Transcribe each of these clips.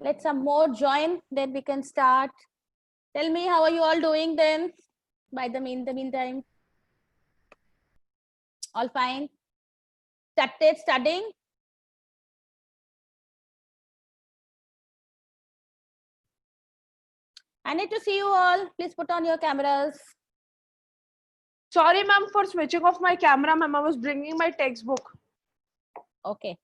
Let some more join, then we can start. Tell me, how are you all doing then? By the meantime, all fine? Started studying? I need to see you all. Please put on your cameras. Sorry, ma'am, for switching off my camera, ma'am. I was bringing my textbook. Okay.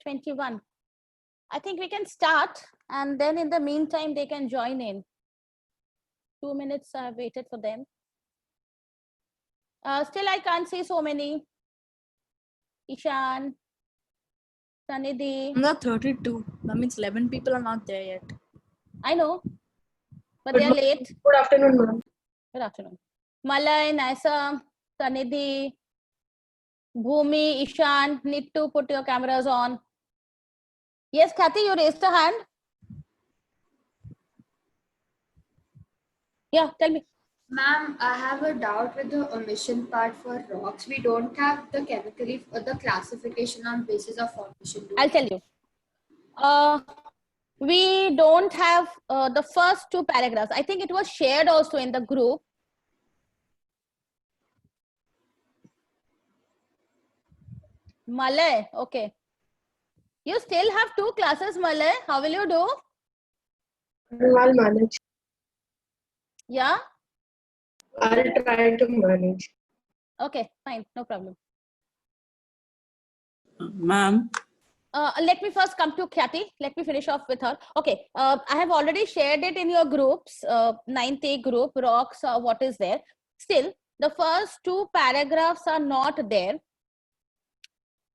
'21. I think we can start, and then in the meantime, they can join in. 2 minutes I have waited for them. Still, I can't see so many. Ishan, Sanidhi. I'm not 32. That means 11 people are not there yet. I know, but they are late. Good afternoon, ma'am. Good afternoon. Malay, Naisa, Sanidhi, Bhumi, Ishan, need to put your cameras on. Yes, Kathy, you raised a hand. Yeah, tell me. Ma'am, I have a doubt with the omission part for rocks. We don't have the chemically the classification on basis of formation. I'll tell you. We don't have the first two paragraphs. I think it was shared also in the group. Malay, okay. You still have 2 classes, Malay. How will you do? I'll manage. Yeah? I'll try to manage. Okay, fine, no problem. Ma'am. Let me first come to Kathy. Let me finish off with her. Okay, I have already shared it in your groups, 9th A group, rocks, what is there. Still, the first 2 paragraphs are not there.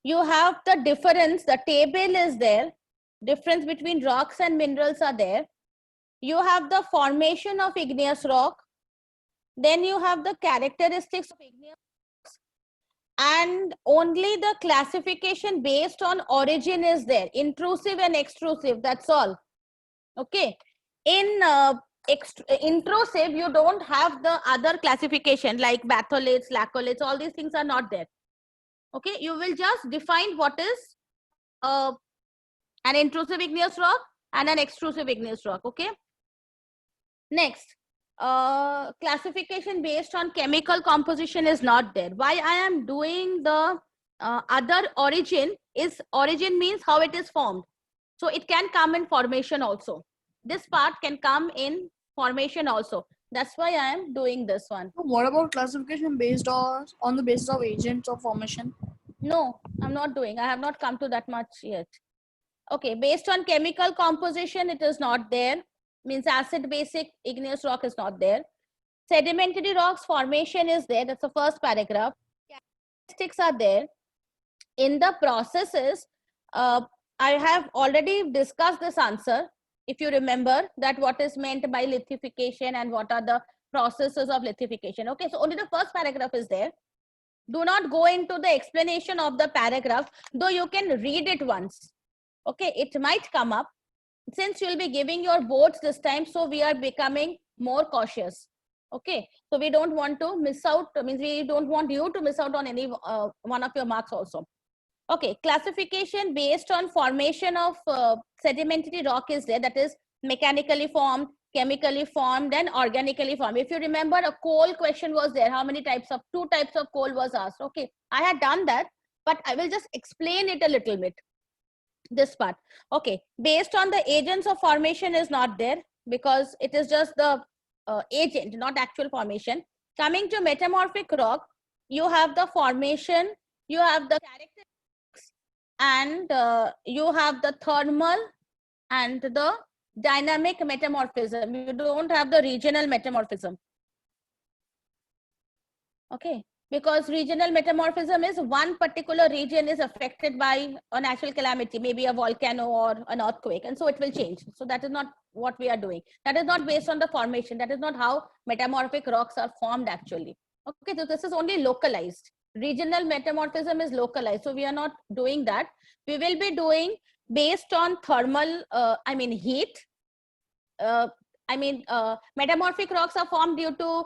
You have the difference, the table is there. Difference between rocks and minerals are there. You have the formation of igneous rock. Then you have the characteristics of igneous rocks. And only the classification based on origin is there. Intrusive and extrusive, that's all. Okay. In intrusive, you don't have the other classification like batholates, lacolates, all these things are not there. Okay, you will just define what is an intrusive igneous rock and an extrusive igneous rock. Okay. Next, classification based on chemical composition is not there. Why I am doing the other origin is, origin means how it is formed. So it can come in formation also. This part can come in formation also. That's why I am doing this one. What about classification based on the basis of agents of formation? No, I'm not doing. I have not come to that much yet. Okay, based on chemical composition, it is not there. Means acid basic igneous rock is not there. Sedimentary rocks formation is there. That's the first paragraph. Characteristics are there. In the processes, I have already discussed this answer. If you remember that what is meant by lithification and what are the processes of lithification. Okay, so only the first paragraph is there. Do not go into the explanation of the paragraph, though you can read it once. Okay, it might come up. Since you'll be giving your boards this time, so we are becoming more cautious. Okay, so we don't want to miss out, means we don't want you to miss out on any one of your marks also. Okay, classification based on formation of sedimentary rock is there, that is mechanically formed, chemically formed, and organically formed. If you remember, a coal question was there. How many types of, 2 types of coal was asked. Okay, I had done that, but I will just explain it a little bit. This part. Okay, based on the agents of formation is not there because it is just the agent, not actual formation. Coming to metamorphic rock, you have the formation, you have the characteristics, and you have the thermal and the dynamic metamorphism. You don't have the regional metamorphism. Okay, because regional metamorphism is one particular region is affected by a natural calamity, maybe a volcano or an earthquake, and so it will change. So that is not what we are doing. That is not based on the formation. That is not how metamorphic rocks are formed actually. Okay, so this is only localized. Regional metamorphism is localized. So we are not doing that. We will be doing based on thermal, heat, I mean, metamorphic rocks are formed due to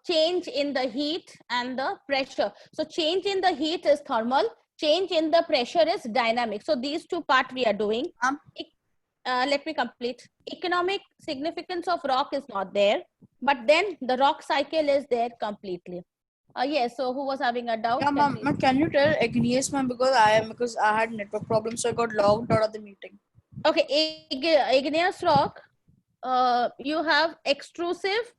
change in the heat and the pressure. So change in the heat is thermal, change in the pressure is dynamic. So these two parts we are doing. Let me complete. Economic significance of rock is not there, but then the rock cycle is there completely. Yes, so who was having a doubt? Yeah, ma'am. Can you tell igneous, ma'am, because I had network problems, so I got logged out of the meeting. Okay, igneous rock, you have extrusive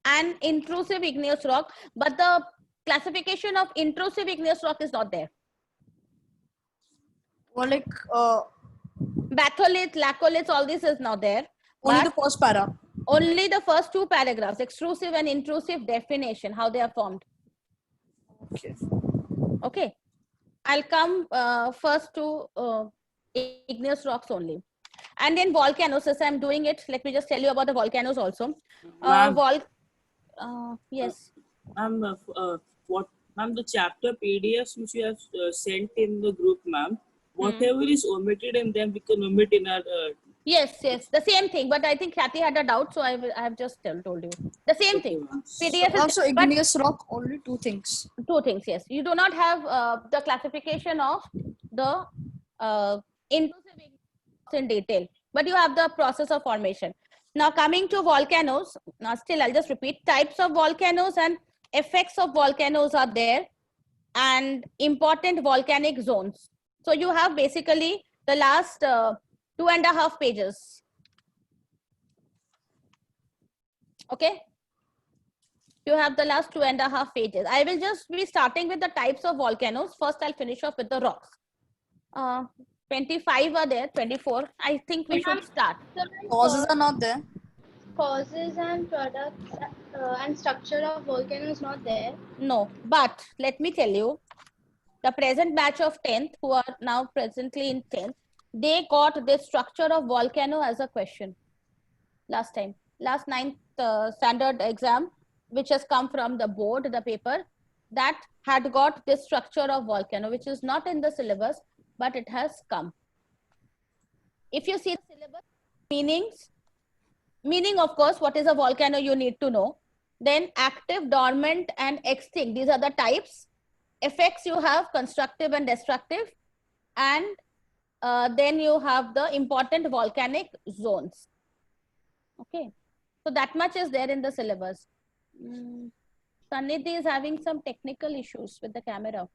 and intrusive igneous rock, but the classification of intrusive igneous rock is not there. Or like Batholith, laccolith, all this is not there. only But the first para. only the first two paragraphs, extrusive and intrusive definition, how they are formed. Okay. Okay, I'll come first to igneous rocks only. And then volcanoes, as I'm doing it, let me just tell you about the volcanoes also. Ma'am. Yes. Ma'am, ma'am, the chapter PDFs which you have sent in the group, ma'am, whatever is omitted in them, we can omit in our. Yes, the same thing. But I think Kathy had a doubt, so I have just told you the same thing. PDF is Also, igneous rock, only two things. two things. Yes, you do not have the classification of the intrusive in detail, but you have the process of formation. Now coming to volcanoes, now still I'll just repeat, types of volcanoes and effects of volcanoes are there, and important volcanic zones. So you have basically the last 2.5 pages. Okay, you have the last 2.5 pages. I will just be starting with the types of volcanoes. First I'll finish off with the rocks. 25 are there, 24. I think we should start. Causes are not there. Causes and products and structure of volcano is not there. No, but let me tell you, the present batch of 10th who are now presently in 10th, they got the structure of volcano as a question last time. Last 9th standard exam, which has come from the board, the paper, that had got this structure of volcano, which is not in the syllabus, but it has come. If you see the syllabus, meaning of course, what is a volcano you need to know. Then active, dormant and extinct, these are the types. Effects you have constructive and destructive, and then you have the important volcanic zones. Okay, so that much is there in the syllabus. Sannidhi is having some technical issues with the camera.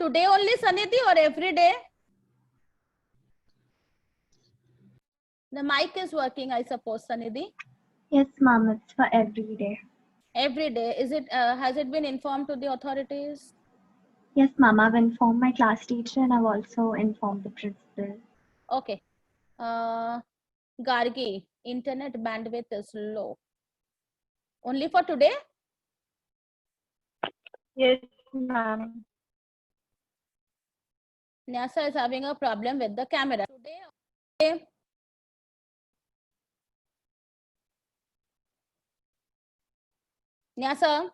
Today only, Sannidhi, or every day? The mic is working, I suppose, Sannidhi. Yes, ma'am, it's for every day. Every day. Is it? Has it been informed to the authorities? Yes, ma'am, I've informed my class teacher and I've also informed the principal. Okay. Gargi, internet bandwidth is low. Only for today? Yes, ma'am. Nyasa is having a problem with the camera. Today. Nyasa.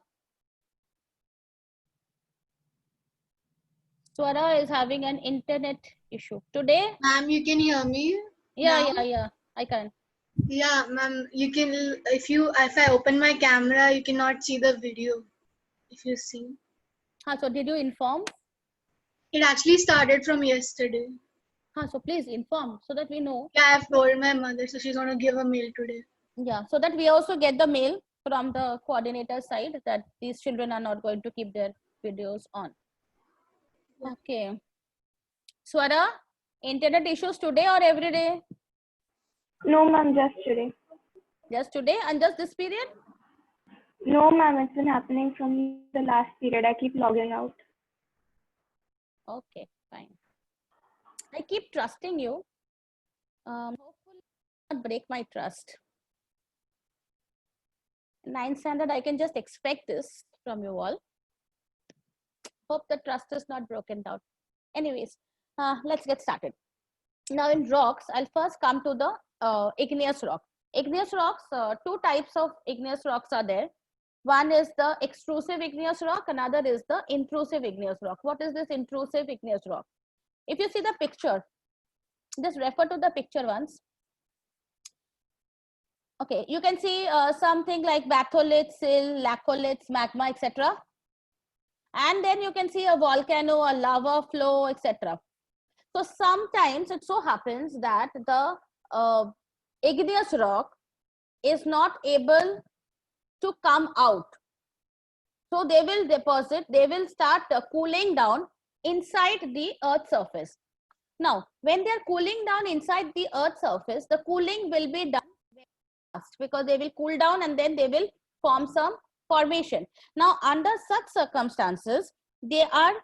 Swara is having an internet issue. Today? Ma'am, you can hear me? Yeah, now? I can. Yeah, ma'am, you can, if I open my camera, you cannot see the video, if you see. So did you inform? It actually started from yesterday. So please inform so that we know. Yeah, I've told my mother, so she's going to give a mail today. Yeah, so that we also get the mail from the coordinator side that these children are not going to keep their videos on. Okay. Swara, internet issues today or every day? No, ma'am, just today. Just today and just this period? No, ma'am, it's been happening from the last period. I keep logging out. Okay, fine. I keep trusting you. Hopefully not break my trust. 9th standard, I can just expect this from you all. Hope the trust is not broken down. Anyways, let's get started. Now in rocks, I'll first come to the igneous rock. Igneous rocks, two types of igneous rocks are there. One is the extrusive igneous rock, another is the intrusive igneous rock. What is this intrusive igneous rock? If you see the picture, Just refer to the picture once. Okay, you can see something like batholiths, sill, laccoliths, magma, etc. And then you can see a volcano, a lava flow, etc. So sometimes it so happens that the igneous rock is not able to come out. So they will deposit, they will start cooling down inside the earth surface. Now, when they are cooling down inside the earth surface, the cooling will be done very fast because they will cool down and then they will form some formation. Now, under such circumstances, they are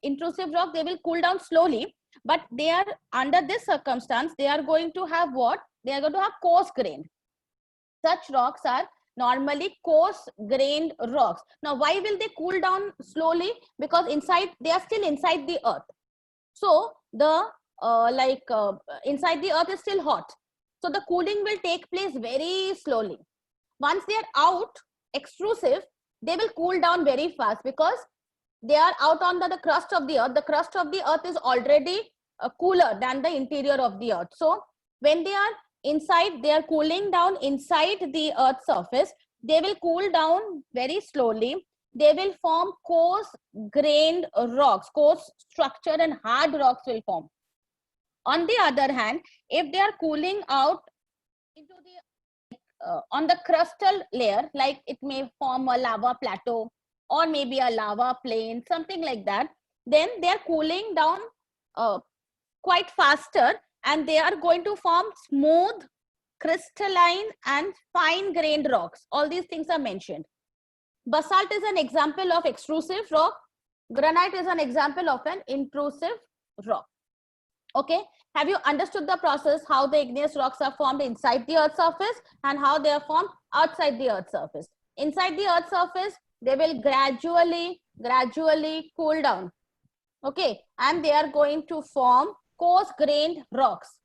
intrusive rock, they will cool down slowly, but they are under this circumstance, they are going to have what? They are going to have coarse grained. Such rocks are normally coarse grained rocks. Now, why will they cool down slowly? Because inside, they are still inside the earth. So the inside the earth is still hot. So the cooling will take place very slowly. Once they are out, extrusive, they will cool down very fast because they are out under the crust of the earth. The crust of the earth is already cooler than the interior of the earth. So when they are inside, they are cooling down inside the earth surface. They will cool down very slowly. They will form coarse grained rocks, coarse structure and hard rocks will form. On the other hand, if they are cooling out into the on the crustal layer, like it may form a lava plateau or maybe a lava plain, something like that, then they are cooling down quite faster and they are going to form smooth, crystalline and fine grained rocks. All these things are mentioned. Basalt is an example of extrusive rock. Granite is an example of an intrusive rock. Okay, have you understood the process how the igneous rocks are formed inside the earth surface and how they are formed outside the earth surface? Inside the earth surface, they will gradually cool down. Okay, and they are going to form coarse grained rocks.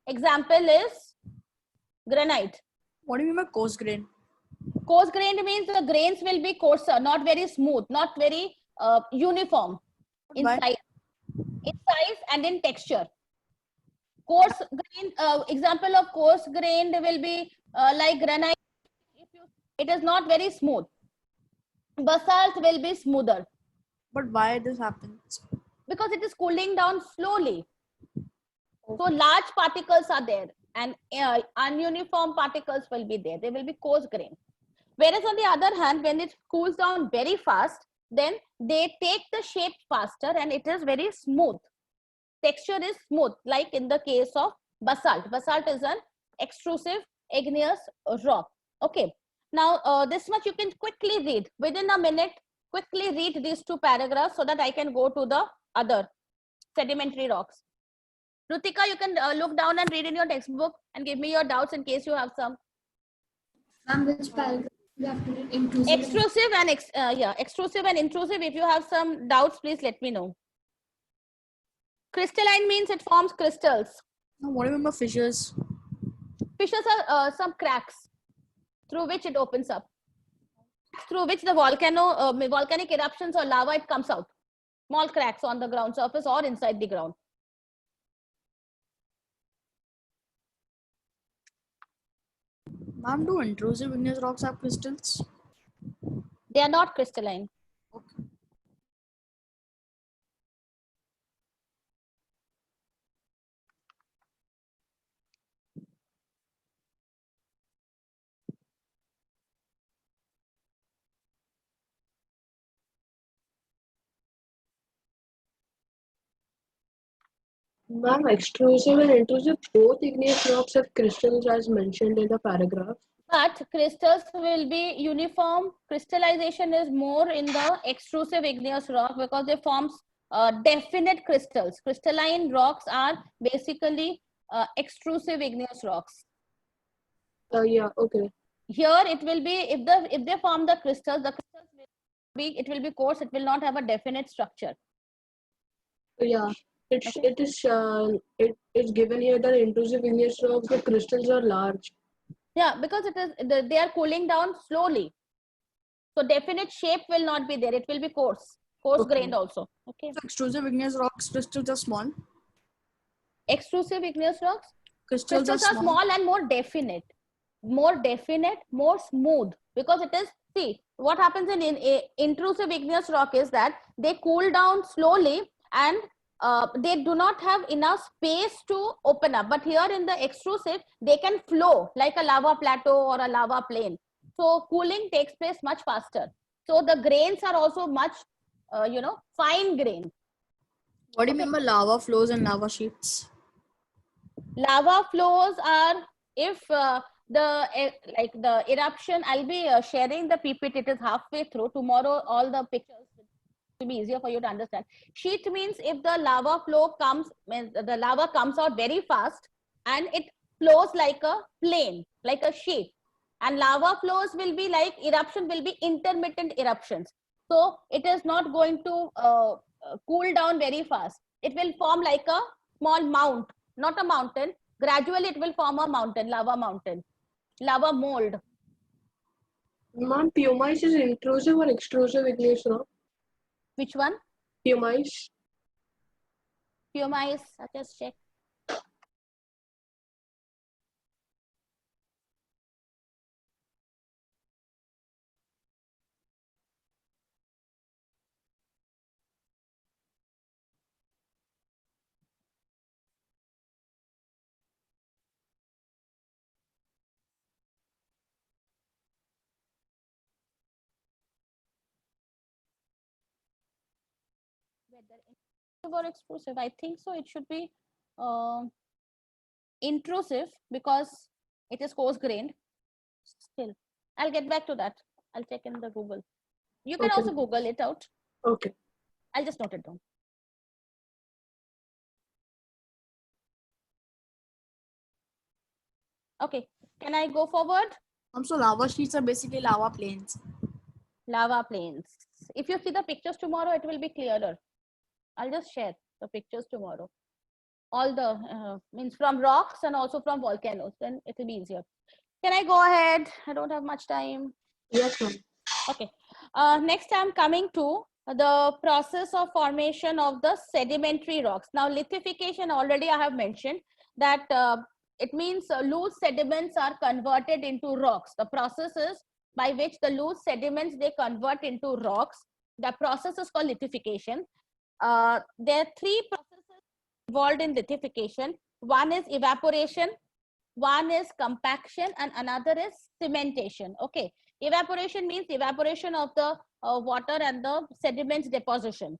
Example is granite. What do you mean by coarse grain? Coarse grained means the grains will be coarser, not very smooth, not very uniform in Why? size and in texture. Coarse grain, example of coarse grained will be like granite. It is not very smooth. Basalt will be smoother. But why this happens? Because it is cooling down slowly. So large particles are there and ununiform particles will be there. They will be coarse grain. Whereas on the other hand, when it cools down very fast, then they take the shape faster and it is very smooth. Texture is smooth, like in the case of basalt. Basalt is an extrusive igneous rock. Okay. Now, this much you can quickly read. Within a minute, quickly read these two paragraphs so that I can go to the other sedimentary rocks. Rutika, you can look down and read in your textbook and give me your doubts in case you have some. Ma'am, which paragraph you have to read? Intrusive. Extrusive and extrusive and intrusive. If you have some doubts, please let me know. Crystalline means it forms crystals. What do you mean by fissures? Fissures are some cracks through which it opens up, through which the volcanic eruptions or lava, it comes out. Small cracks on the ground surface or inside the ground. Ma'am, do intrusive igneous rocks have crystals? They are not crystalline. Okay. Ma'am, extrusive and intrusive, both igneous rocks have crystals as mentioned in the paragraph. But crystals will be uniform. Crystallization is more in the extrusive igneous rock because they form definite crystals. Crystalline rocks are basically extrusive igneous rocks. Yeah, okay. Here it will be, if they form the crystals will be coarse. It will not have a definite structure. Yeah, it is given here that intrusive igneous rocks, the crystals are large. Yeah, because they are cooling down slowly. So definite shape will not be there. It will be coarse Okay. grained also. Okay. So extrusive igneous rocks crystals are small. Extrusive igneous rocks? Crystals Crystals are small and more definite, more smooth, because it is, see, what happens in intrusive igneous rock is that they cool down slowly and they do not have enough space to open up. But here in the extrusive, they can flow like a lava plateau or a lava plain. So cooling takes place much faster. So the grains are also much, fine grain. What do you mean by lava flows and lava sheets? Lava flows are if the eruption, I'll be sharing the PPT, it is halfway through. Tomorrow all the pictures will be easier for you to understand. Sheet means if the lava flow comes, the lava comes out very fast and it flows like a plane, like a sheet. And lava flows will be like, eruption will be intermittent eruptions. So it is not going to cool down very fast. It will form like a small mount, not a mountain. Gradually it will form a mountain, lava mold. Ma'am, pumice is intrusive or extrusive igneous rock? Which one? Pumice. Pumice, I just check. Whether intrusive or extrusive, I think so. It should be intrusive because it is coarse grained. Still, I'll get back to that. I'll check in the Google. You can Okay. also Google it out. Okay. I'll just note it down. Okay, can I go forward? So lava sheets are basically lava plains. Lava plains. If you see the pictures tomorrow, it will be clearer. I'll just share the pictures tomorrow. All the means from rocks and also from volcanoes, then it will be easier. Can I go ahead? I don't have much time. Yes, ma'am. Okay. Next I'm coming to the process of formation of the sedimentary rocks. Now lithification, already I have mentioned that it means loose sediments are converted into rocks. The process is by which the loose sediments they convert into rocks. The process is called lithification. There are three processes involved in lithification. One is evaporation, one is compaction, and another is cementation. Okay, evaporation means evaporation of the water and the sediments deposition.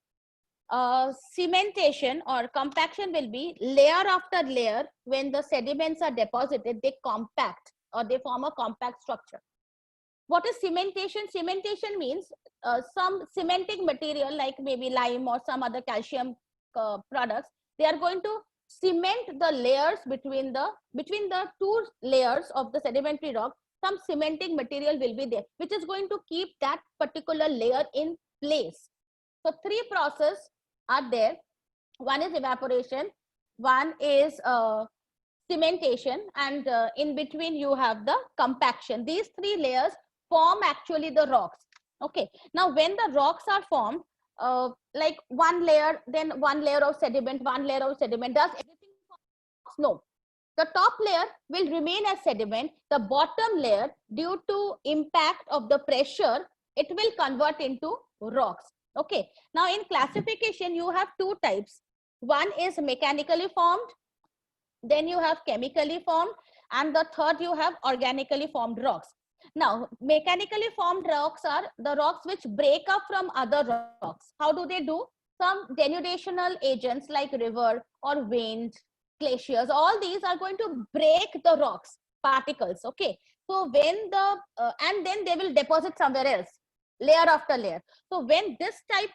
Cementation or compaction will be layer after layer. When the sediments are deposited, they compact or they form a compact structure. What is cementation? Cementation means some cementing material like maybe lime or some other calcium products. They are going to cement the layers between the two layers of the sedimentary rock. Some cementing material will be there, which is going to keep that particular layer in place. So three processes are there. One is evaporation, one is cementation, and in between you have the compaction. These three layers form actually the rocks. Okay, now when the rocks are formed, like one layer, then one layer of sediment, one layer of sediment, does everything form rocks? No. The top layer will remain as sediment. The bottom layer, due to impact of the pressure, it will convert into rocks. Okay, now in classification you have two types. One is mechanically formed, then you have chemically formed, and the third you have organically formed rocks. Now mechanically formed rocks are the rocks which break up from other rocks. How do they do? Some denudational agents like river or veins, glaciers, all these are going to break the rocks particles. Okay, so when the and then they will deposit somewhere else, layer after layer. So when this type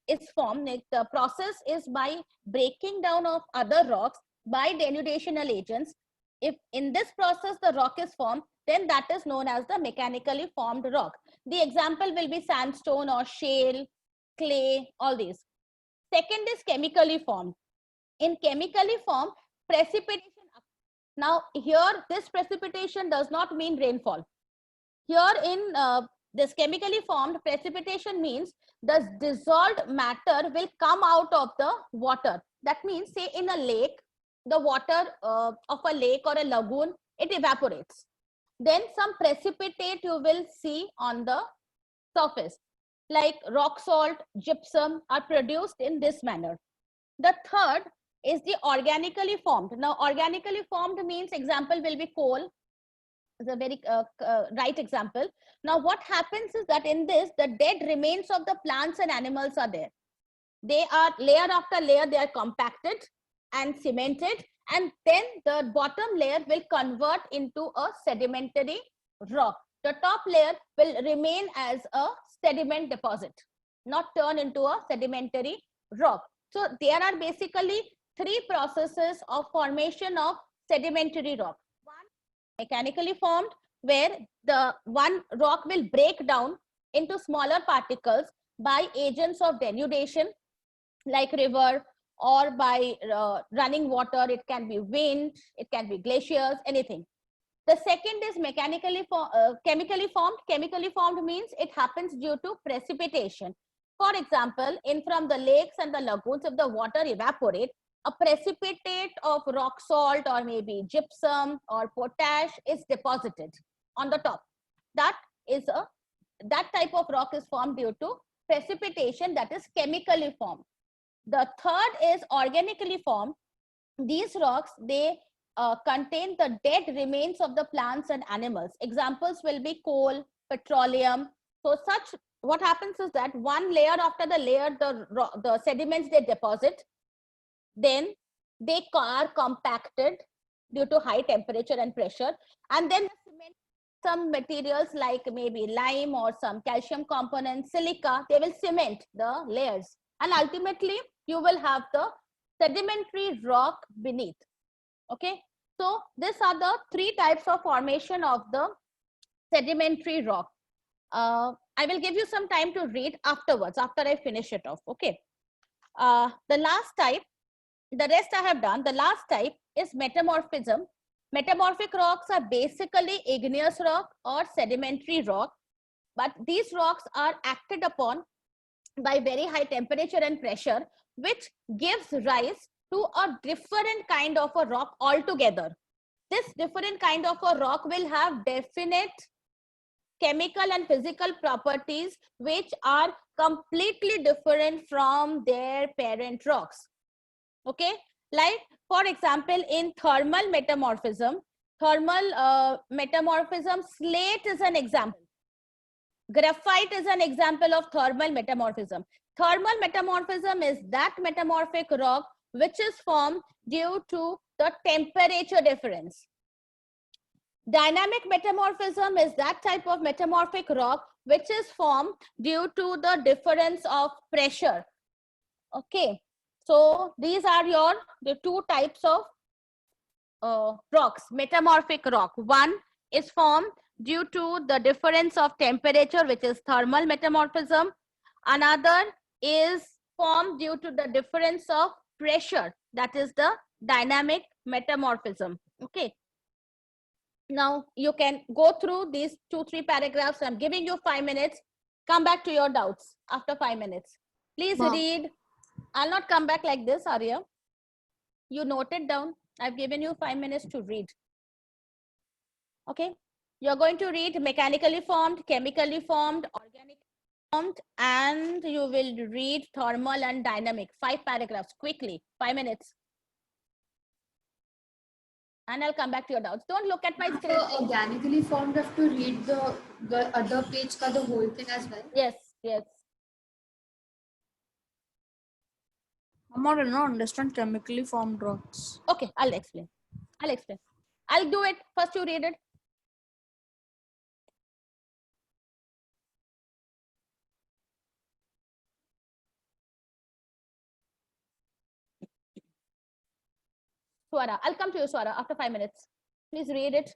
is formed, the process is by breaking down of other rocks by denudational agents. If in this process the rock is formed, then that is known as the mechanically formed rock. The example will be sandstone or shale, clay, all these. Second is chemically formed. In chemically formed, precipitation. Now here this precipitation does not mean rainfall. Here in this chemically formed, precipitation means the dissolved matter will come out of the water. That means, say in a lake, the water of a lake or a lagoon, it evaporates. Then some precipitate you will see on the surface, like rock salt, gypsum are produced in this manner. The third is the organically formed. Now, organically formed means example will be coal, is a very right example. Now, what happens is that in this, the dead remains of the plants and animals are there. They are layer after layer, they are compacted and cemented, and then the bottom layer will convert into a sedimentary rock. The top layer will remain as a sediment deposit, not turn into a sedimentary rock. So there are basically three processes of formation of sedimentary rock. One, mechanically formed, where the one rock will break down into smaller particles by agents of denudation, like river, or by running water. It can be wind, it can be glaciers, anything. The second is chemically formed. Chemically formed means it happens due to precipitation. For example, in from the lakes and the lagoons, if the water evaporate, a precipitate of rock salt or maybe gypsum or potash is deposited on the top. That type of rock is formed due to precipitation, that is chemically formed. The third is organically formed. These rocks, they contain the dead remains of the plants and animals. Examples will be coal, petroleum. So what happens is that one layer after the layer, the sediments they deposit, then they are compacted due to high temperature and pressure, and then some materials like maybe lime or some calcium components, silica, they will cement the layers, and ultimately you will have the sedimentary rock beneath. Okay, so these are the three types of formation of the sedimentary rock. I will give you some time to read afterwards, after I finish it off. Okay, the last type, the rest I have done. The last type is metamorphism. Metamorphic rocks are basically igneous rock or sedimentary rock, but these rocks are acted upon by very high temperature and pressure, which gives rise to a different kind of a rock altogether. This different kind of a rock will have definite chemical and physical properties which are completely different from their parent rocks. Okay, like for example, in thermal metamorphism, slate is an example. Graphite is an example of thermal metamorphism. Thermal metamorphism is that metamorphic rock which is formed due to the temperature difference. Dynamic metamorphism is that type of metamorphic rock which is formed due to the difference of pressure. Okay, so these are the two types of rocks. Metamorphic rock, one is formed due to the difference of temperature, which is thermal metamorphism. Another is formed due to the difference of pressure, that is the dynamic metamorphism. Okay, now you can go through these 2-3 paragraphs. I'm giving you 5 minutes. Come back to your doubts after 5 minutes. Please read. I'll not come back like this, Arya. You note it down. I've given you 5 minutes to read. Okay, you're going to read mechanically formed, chemically formed, organic formed, and you will read thermal and dynamic. 5 paragraphs quickly, 5 minutes. And I'll come back to your doubts. Don't look at my screen. So organically formed, have to read the other page ka the whole thing as well. Yes, yes. I don't understand chemically formed rocks. Okay, I'll explain. I'll do it. First you read it. Swara, I'll come to you, Swara, after 5 minutes. Please read it.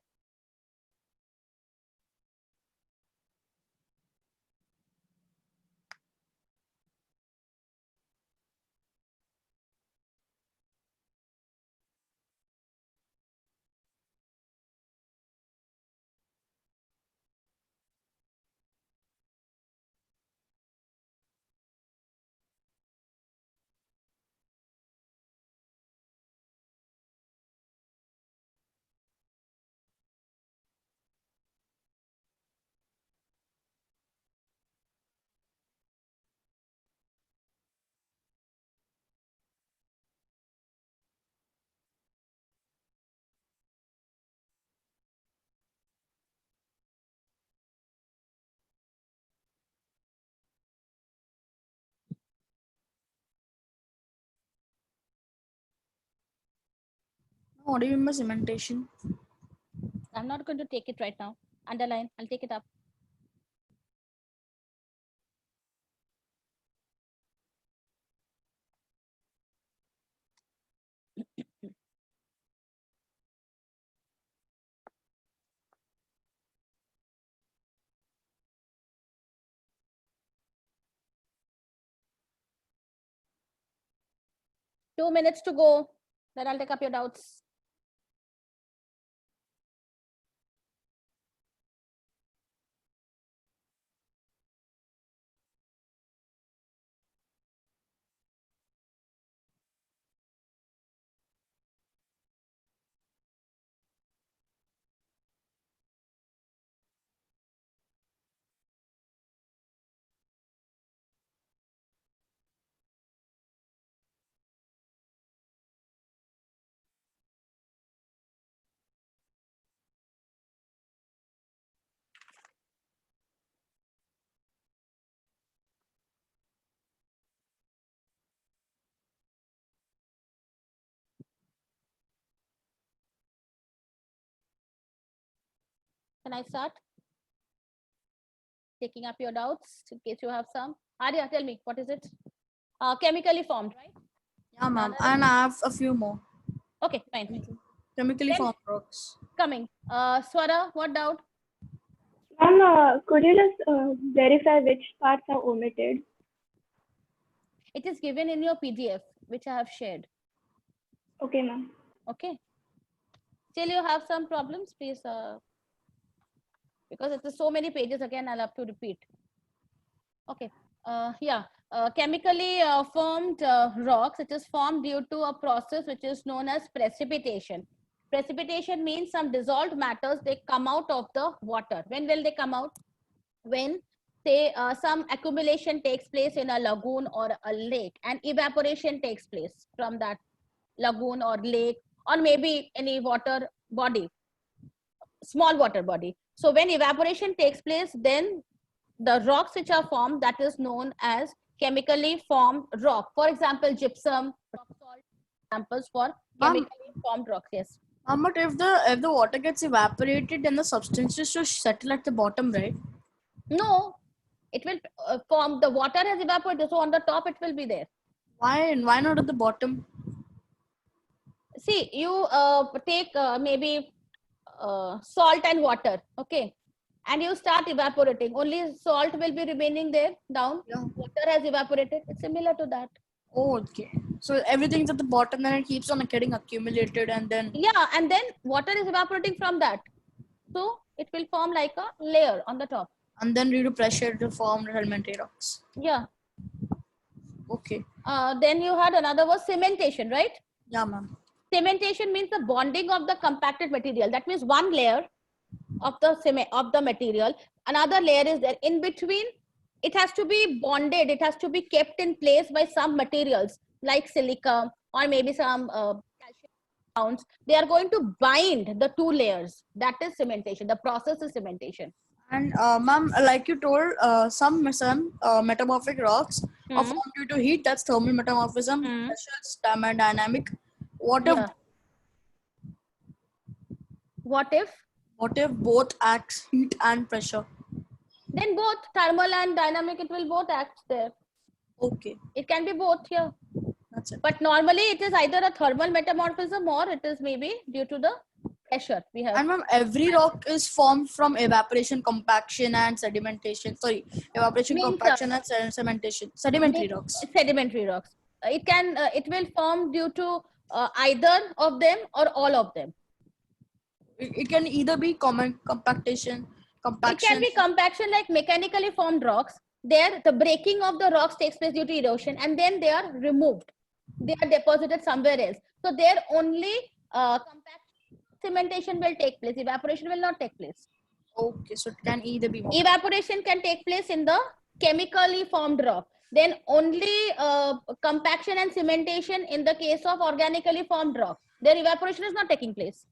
What do you mean by cementation? I'm not going to take it right now. Underline. I'll take it up. Two minutes to go. Then I'll take up your doubts. Can I start? Taking up your doubts in case you have some. Arya, tell me, what is it? Chemically formed, right? Yeah, ma'am. And I have a few more. Okay, fine. Chemically Then- formed rocks. Coming. Swara, what doubt? Ma'am, could you just verify which parts are omitted? It is given in your PDF, which I have shared. Okay, ma'am. Okay. Still you have some problems, please. Because it is so many pages again, I'll have to repeat. Okay. Yeah. Chemically formed rocks, it is formed due to a process which is known as precipitation. Precipitation means some dissolved matters, they come out of the water. When will they come out? When, say, some accumulation takes place in a lagoon or a lake, and evaporation takes place from that lagoon or lake, or maybe any water body, small water body. So when evaporation takes place, then the rocks which are formed, that is known as chemically formed rock. For example, gypsum, rock salt, examples for chemically formed rocks. Yes. But if the water gets evaporated, then the substances should settle at the bottom, right? No, it will form, the water has evaporated, so on the top it will be there. Why not at the bottom? See, you take maybe salt and water, okay, and you start evaporating, only salt will be remaining there down. Yeah. Water has evaporated. It's similar to that. Oh, okay. So everything's at the bottom, then it keeps on getting accumulated, and then Yeah, and then water is evaporating from that, so it will form like a layer on the top. due to pressure it will form sedimentary rocks. Yeah. Okay. Then you had another was cementation, right? Yeah, ma'am. Cementation means the bonding of the compacted material. That means one layer of the cement of the material, another layer is there in between. It has to be bonded, it has to be kept in place by some materials like silica or maybe some calcium compounds. They are going to bind the two layers. That is cementation. The process is cementation. And ma'am, like you told, some metamorphic rocks are formed due to heat. That's thermal metamorphism. Pressure is thermodynamic. What if Yeah. What if both acts heat and pressure? then both thermal and dynamic, it will both act there. Okay, It can be both here. that's it. But normally it is either a thermal metamorphism or it is maybe due to the pressure we have. And ma'am, every rock is formed from evaporation, compaction, and sedimentation. Sorry, evaporation, Means, compaction, and sedimentation. Sedimentary rocks. Sedimentary rocks. It will form due to either of them or all of them. It can either be compaction. It can be compaction, like mechanically formed rocks. There, the breaking of the rocks takes place due to erosion, and then they are removed. They are deposited somewhere else. So there only cementation will take place. Evaporation will not take place. Okay, so it can either be. Evaporation can take place in the chemically formed rock. Then only compaction and cementation in the case of organically formed rock. Their evaporation is not taking place.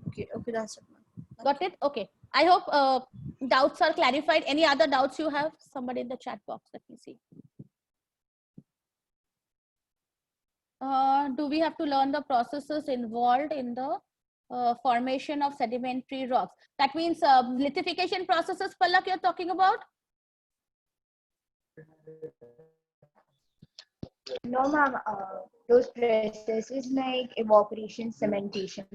Okay, that's it, ma'am. Got it? Okay. I hope doubts are clarified. Any other doubts you have? Somebody in the chat box. Let me see. do we have to learn the processes involved in the formation of sedimentary rocks? That means lithification processes, Palak, you're talking about? No, ma'am. Those processes like evaporation, cementation.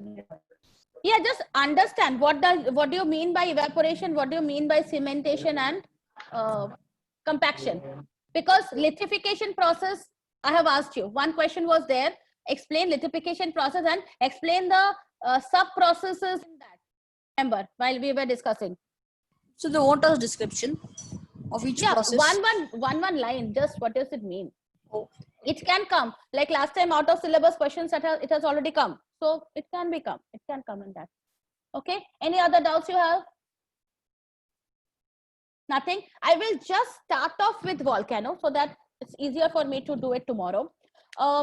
Yeah, just understand what do you mean by evaporation, what do you mean by cementation and compaction? Because lithification process, I have asked you, one question was there, explain lithification process and explain the sub processes in that. Remember, while we were discussing. So they want us description of each Yeah, process. one line, just what does it mean? Oh. It can come, like last time out of syllabus questions that it has already come. So it can become, it can come in that. Okay, any other doubts you have? Nothing. I will just start off with volcano so that it's easier for me to do it tomorrow.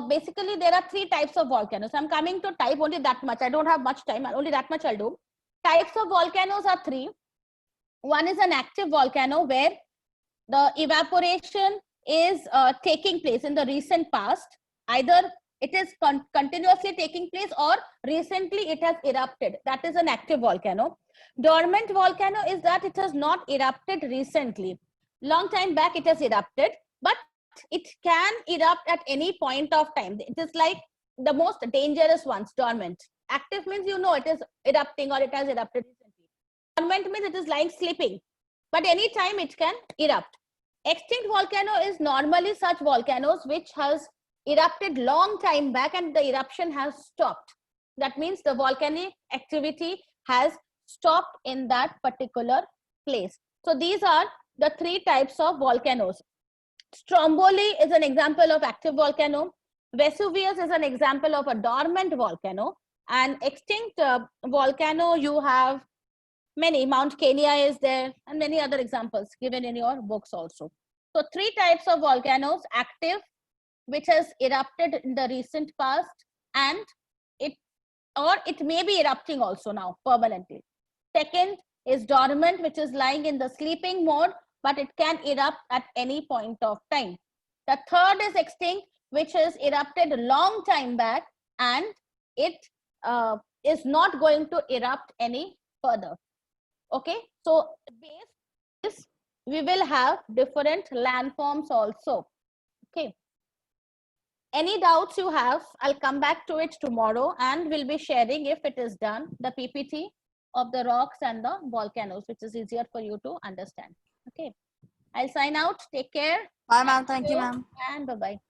Basically, there are 3 types of volcanoes. I'm coming to type only that much. I don't have much time, only that much I'll do. Types of volcanoes are 3. One is an active volcano where the evaporation is taking place in the recent past. Either it is continuously taking place or recently it has erupted. That is an active volcano. Dormant volcano is that it has not erupted recently. Long time back it has erupted, but it can erupt at any point of time. It is like the most dangerous ones, dormant. Active means you know it is erupting or it has erupted recently. Dormant means it is lying sleeping, but any time it can erupt. Extinct volcano is normally such volcanoes which has erupted long time back and the eruption has stopped. That means the volcanic activity has stopped in that particular place. So these are the 3 types of volcanoes. Stromboli is an example of active volcano. Vesuvius is an example of a dormant volcano. And extinct volcano, you have many. Mount Kenya is there and many other examples given in your books also. So 3 types of volcanoes: active, which has erupted in the recent past, and it may be erupting also now permanently. Second is dormant, which is lying in the sleeping mode, but it can erupt at any point of time. The third is extinct, which has erupted a long time back and it is not going to erupt any further. Okay, so based on this, we will have different landforms also. Okay. Any doubts you have, I'll come back to it tomorrow and we'll be sharing, if it is done, the PPT of the rocks and the volcanoes, which is easier for you to understand. Okay, I'll sign out. Take care. Bye, ma'am. Thank you, ma'am. And bye-bye.